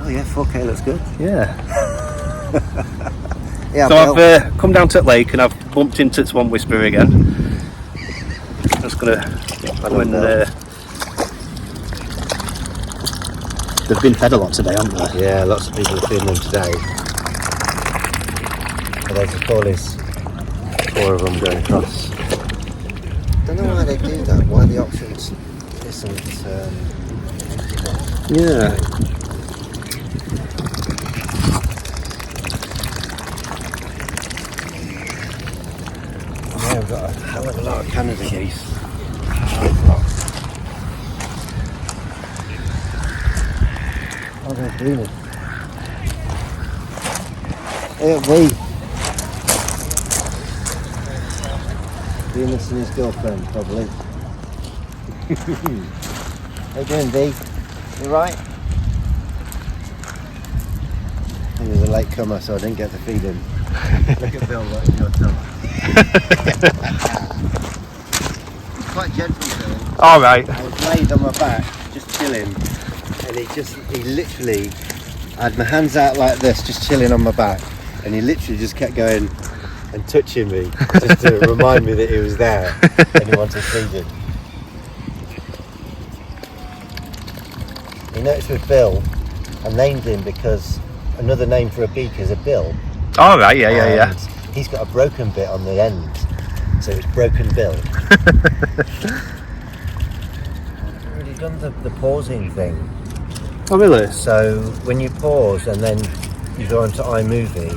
Oh yeah, 4K looks good. Yeah. Yeah. So I've come down to the lake and I've bumped into Swan Whisperer again. I'm just gonna come and they've been fed a lot today, haven't they? Yeah, lots of people are feeding them today. But there's a call 4 of them going across. Don't know why they do that. Why the options isn't. Yeah. Yeah, we've got a hell of a lot of Canada geese. Oh, they're breathing. Venus and his girlfriend, probably. How you doing, V? You right? He was a late comer, so I didn't get to feed him. Look at Bill, what your tongue. He's quite gentle, Bill. All right. I was laid on my back, just chilling, and he literally, I had my hands out like this, just chilling on my back, and he literally just kept going and touching me, just to remind me that he was there, and he wanted feeding. You notice with Bill, I named him because another name for a beak is a bill. All right, yeah. He's got a broken bit on the end, so it's Broken Bill. I've already done the pausing thing. Oh, really? So when you pause and then you go into iMovie,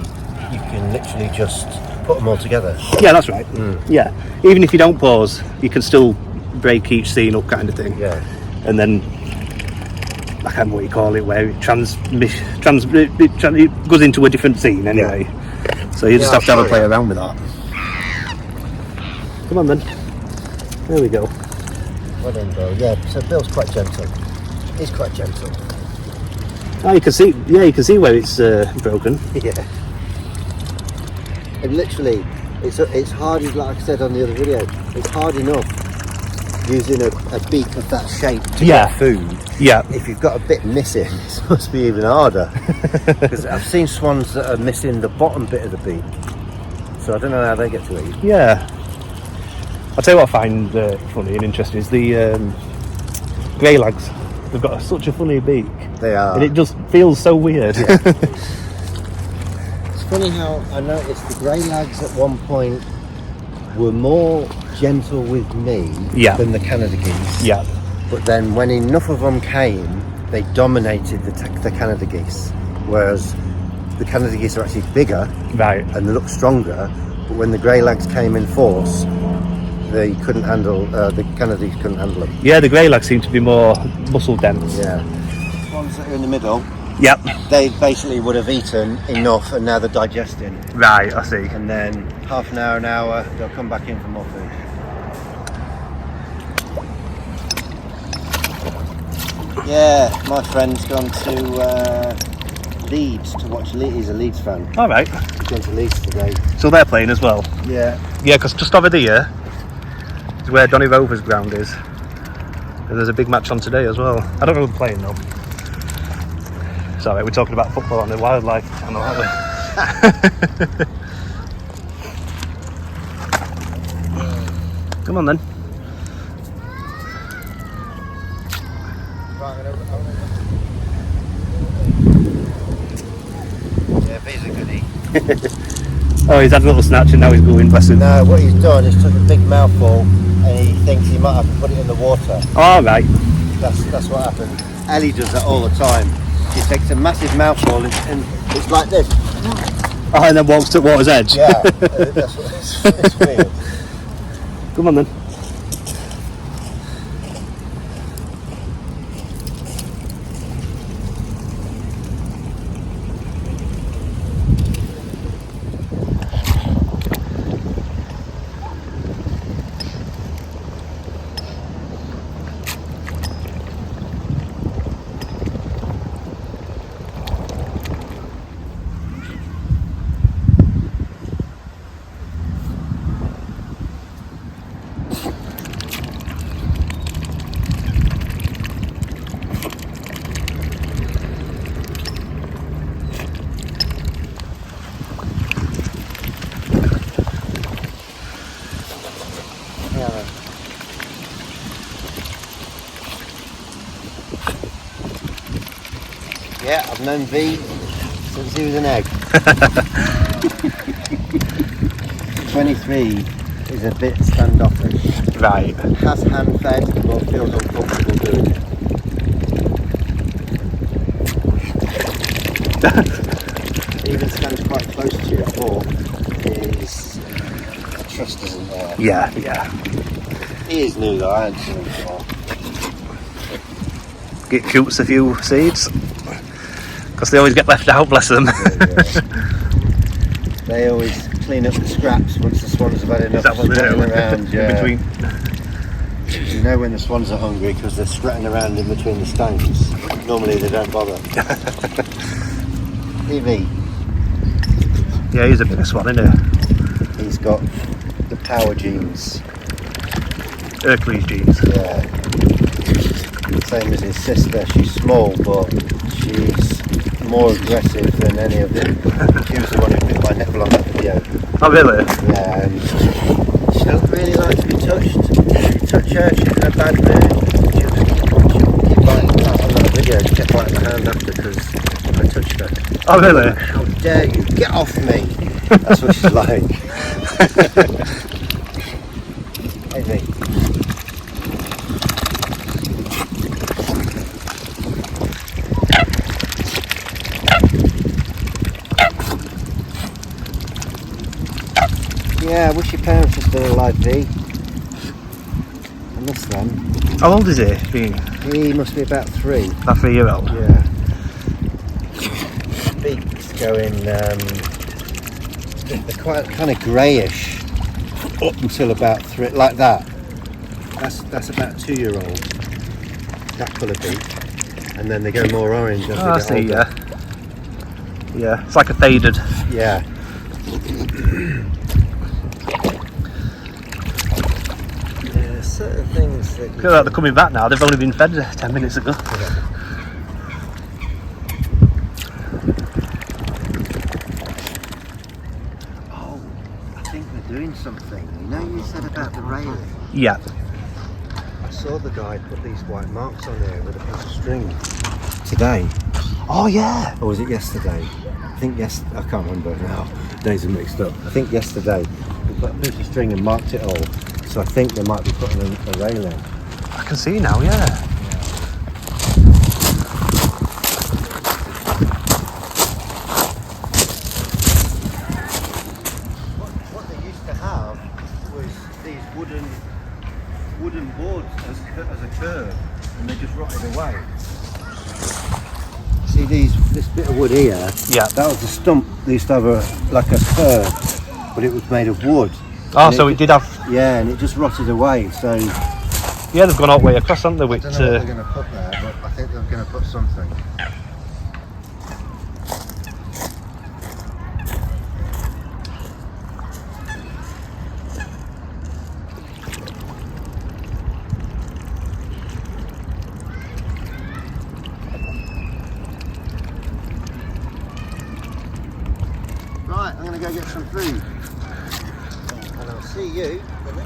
you can literally just put them all together. Yeah, that's right. Yeah. Even if you don't pause, you can still break each scene up, kind of thing. Yeah. And then I can't remember what you call it, where it goes into a different scene anyway. Yeah. So you just have to have a play around with that. Come on then. There we go. Well done, Bill. Yeah, so Bill's quite gentle. He's quite gentle. Oh, you can see where it's broken. Yeah. And literally, it's hard, like I said on the other video, it's hard enough using a beak of that shape to get food. Yeah. If you've got a bit missing, it must be even harder. Because I've seen swans that are missing the bottom bit of the beak, so I don't know how they get to eat. Yeah. I'll tell you what I find funny and interesting is the grey lags. They've got such a funny beak. They are. And it just feels so weird. Yeah. It's funny how I noticed the grey lags at one point were more gentle with me than the Canada geese. Yeah. But then when enough of them came, they dominated the Canada geese. Whereas the Canada geese are actually bigger, right, and they look stronger. But when the grey lags came in force, they couldn't handle. The Canada geese couldn't handle them. Yeah, the grey lags seem to be more muscle dense. Yeah. The ones that are in the middle. Yep. They basically would have eaten enough, and now they're digesting. Right, I see. And then half an hour, they'll come back in for more food. Yeah, my friend's gone to Leeds to watch Leeds. He's a Leeds fan. All right. He's gone to Leeds today. So they're playing as well? Yeah. Yeah, because just over there is where Donny Rovers ground is. And there's a big match on today as well. I don't know who they're playing though. Sorry, we're talking about football on the wildlife channel, aren't we? Come on then. Yeah, he's a goodie. Oh, he's had a little snatch and now he's going, bless him. No, what he's done is took a big mouthful and he thinks he might have to put it in the water. All right. That's what happened. Ellie does that all the time. She takes a massive mouthful and it's like this. Oh, and then walks to water's edge. Yeah, that's what it's weird. Come on then. Yeah, I've known V since he was an egg. 23 is a bit standoffish. Right. Has hand fed, but feels uncomfortable doing it. Even stands quite close to you, but his trust isn't there. Yeah, yeah. He is new though, I haven't seen him before. Shoots a few seeds. Because they always get left out, bless them. They always clean up the scraps once the swans have had enough. Is that what they do? Around, yeah. In between. You know when the swans are hungry because they're strutting around in between the stones. Normally they don't bother. Evie. Yeah, he's a bigger swan, isn't he? He's got the power genes. Hercules genes. Yeah. Same as his sister. She's small, but she's more aggressive than any of them. She was the one who bit my nipple on that video. Oh, really? Yeah, and she doesn't really like to be touched. If you touch her, she's in a bad mood. She'll keep biting that on that video. She kept biting my hand after because I touched her. Oh, really? How dare you? Get off me! That's what she's like. Hey, mate. Yeah, I wish your parents were still alive, V. I miss them. How old is he? Being He must be about 3. about 3 year old. Yeah. Beak's going, they're quite kind of greyish up until about 3, like that. That's about 2-year-old. That colour beak. And then they go more orange as Oh, I they see, get older. yeah. Yeah, it's like a faded. Yeah. Yeah, certain things that Look at that, they're coming back now. They've only been fed 10 minutes ago. Oh, I think they're doing something. You know, you said about the railing. Yeah. I saw the guy put these white marks on there with a piece of string today. Oh, yeah. Or was it yesterday? I think I can't remember now. Days are mixed up. I think yesterday we put a piece of string and marked it all. So I think they might be putting a railing. I can see now, yeah. What they used to have was these wooden boards as a curve, and they just rotted away. See this bit of wood here? Yeah. That was the stump. They used to have a curve, but it was made of wood. Oh, And so it did have. Yeah, and it just rotted away. So Yeah, they've gone all the way across, haven't they? I Which, don't know what they're going to put there, but I think they're going to put something. Right, I'm going to go get some food. And I'll see you the